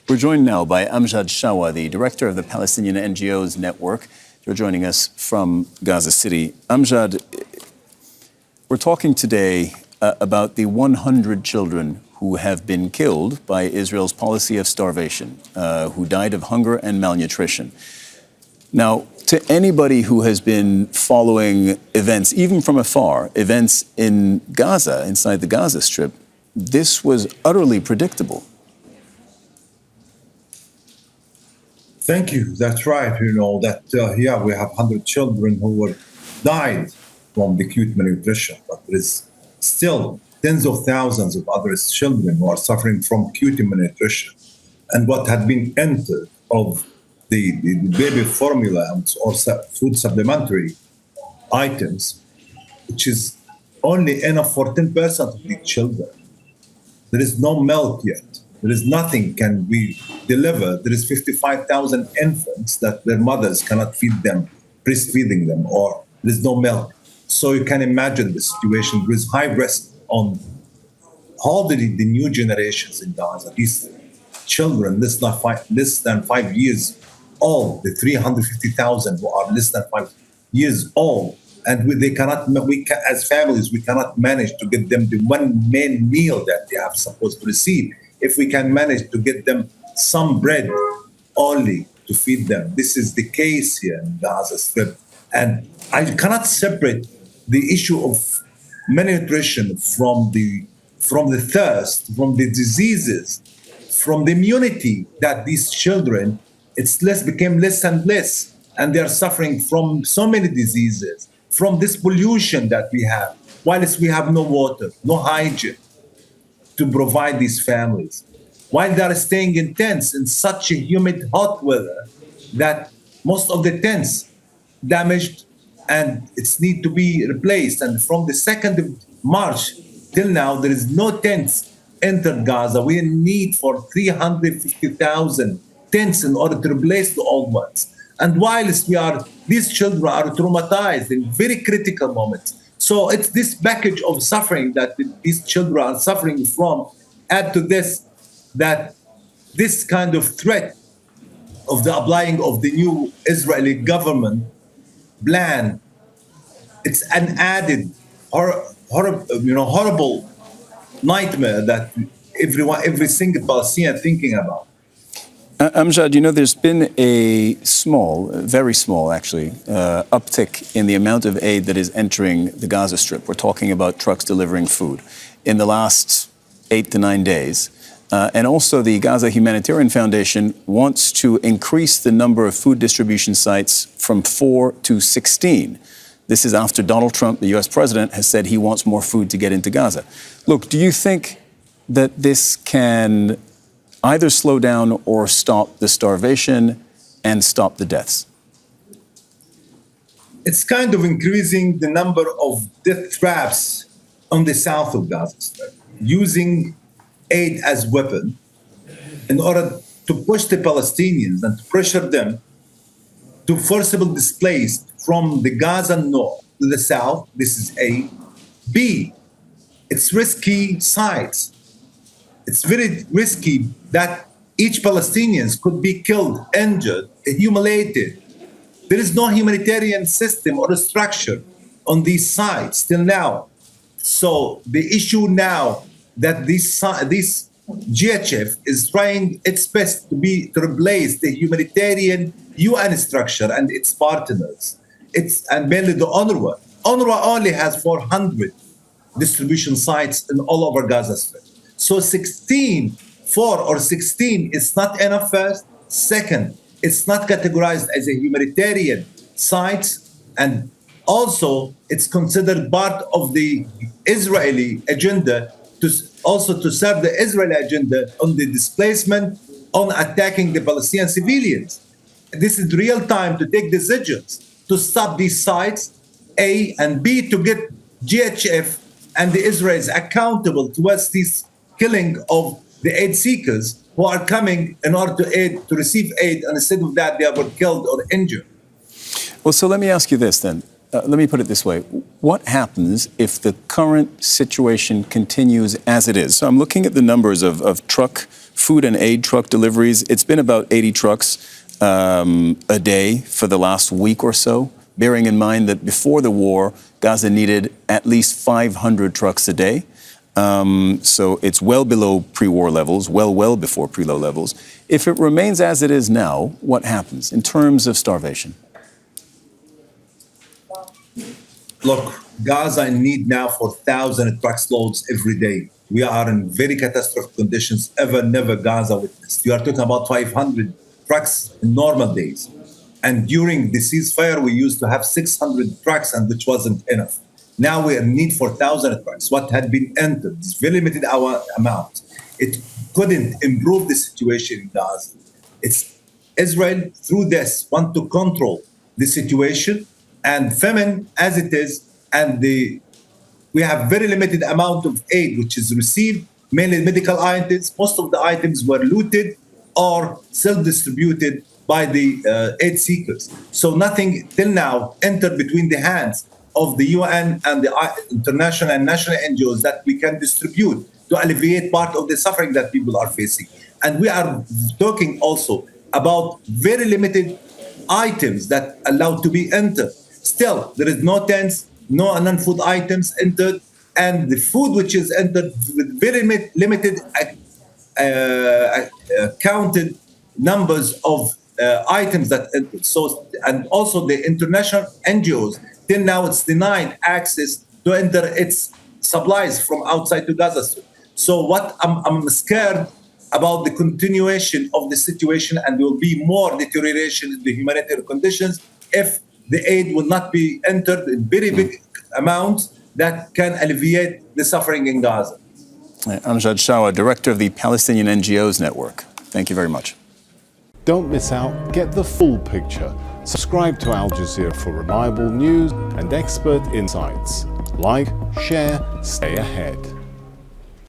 We're joined now by Amjad Shawa, the director of the Palestinian NGOs Network. You're joining us from Gaza City. Amjad, we're talking today about the 100 children who have been killed by Israel's policy of starvation, who died of hunger and malnutrition. Now, to anybody who has been following events, even from afar, events in Gaza, inside the Gaza Strip, this was utterly predictable. Thank you. That's right. We have 100 children who died from the acute malnutrition, but there is still tens of thousands of other children who are suffering from acute malnutrition. And what had been entered of the baby formula or food supplementary items, which is only enough for 10% of the children. There is no milk yet. There is nothing can be delivered. There is 55,000 infants that their mothers cannot feed them, breastfeeding them, or there is no milk. So you can imagine the situation. There is high risk on all the new generations in Gaza. These children less than 5 years old, the 350,000 who are less than 5 years old, and as families, we cannot manage to get them the one main meal that they are supposed to receive. If we can manage to get them some bread only to feed them. This is the case here in Gaza Strip. And I cannot separate the issue of malnutrition from the thirst, from the diseases, from the immunity that these children, became less and less. And they are suffering from so many diseases, from this pollution that we have, whilst we have no water, no hygiene to provide these families, while they are staying in tents in such a humid, hot weather that most of the tents damaged and it's need to be replaced. And from the 2nd of March till now, there is no tents entered Gaza. We need for 350,000 tents in order to replace the old ones. And whilst these children are traumatized in very critical moments. So it's this package of suffering that these children are suffering from. Add to this that this kind of threat of the applying of the new Israeli government plan, it's an added horrible nightmare that every single Palestinian thinking about. Amjad, there's been a very small actually, uptick in the amount of aid that is entering the Gaza Strip. We're talking about trucks delivering food in the last 8 to 9 days. And also the Gaza Humanitarian Foundation wants to increase the number of food distribution sites from 4 to 16. This is after Donald Trump, the US president, has said he wants more food to get into Gaza. Look, do you think that this can either slow down or stop the starvation and stop the deaths? It's kind of increasing the number of death traps on the south of Gaza Strip, using aid as weapon in order to push the Palestinians and to pressure them to forcibly displace from the Gaza north to the south. This is A. B, it's risky sites. It's very risky that each Palestinian could be killed, injured, humiliated. There is no humanitarian system or structure on these sites till now. So the issue now that this GHF is trying its best to replace the humanitarian UN structure and its partners. And mainly the UNRWA. UNRWA only has 400 distribution sites in all over Gaza Strip. So 4 or 16 is not enough first. Second, it's not categorized as a humanitarian site. And also, it's considered part of the Israeli agenda to serve the Israeli agenda on the displacement, on attacking the Palestinian civilians. This is real time to take decisions to stop these sites, A, and B, to get GHF and the Israelis accountable towards this killing of the aid seekers who are coming in order to receive aid, and instead of that, they were killed or injured. Well, so let me ask you this then. Let me put it this way. What happens if the current situation continues as it is? So I'm looking at the numbers of truck food and aid truck deliveries, it's been about 80 trucks a day for the last week or so, bearing in mind that before the war, Gaza needed at least 500 trucks a day. So it's well below pre-war levels, well before pre-war levels. If it remains as it is now, what happens in terms of starvation? Look, Gaza in need now for 1,000 trucks loads every day. We are in very catastrophic conditions never Gaza witnessed. You are talking about 500 trucks in normal days. And during the ceasefire, we used to have 600 trucks, and which wasn't enough. Now we are in need for 1,000 trucks. What had been entered, this very limited amount, it couldn't improve the situation in Gaza. It's Israel, through this, want to control the situation, and famine as it is, and we have very limited amount of aid which is received, mainly medical items. Most of the items were looted or self-distributed by the aid seekers. So nothing till now entered between the hands of the UN and the international and national NGOs that we can distribute to alleviate part of the suffering that people are facing. And we are talking also about very limited items that allowed to be entered. Still, there is no tents, no non-food items entered, and the food which is entered with very limited counted numbers of items that entered. So, and also the international NGOs, till now it's denied access to enter its supplies from outside to Gaza Strip. So what I'm scared about the continuation of the situation, and there will be more deterioration in the humanitarian conditions if the aid will not be entered in very big amounts that can alleviate the suffering in Gaza. Amjad Shawa, Director of the Palestinian NGOs Network. Thank you very much. Don't miss out. Get the full picture. Subscribe to Al Jazeera for reliable news and expert insights. Like, share, stay ahead.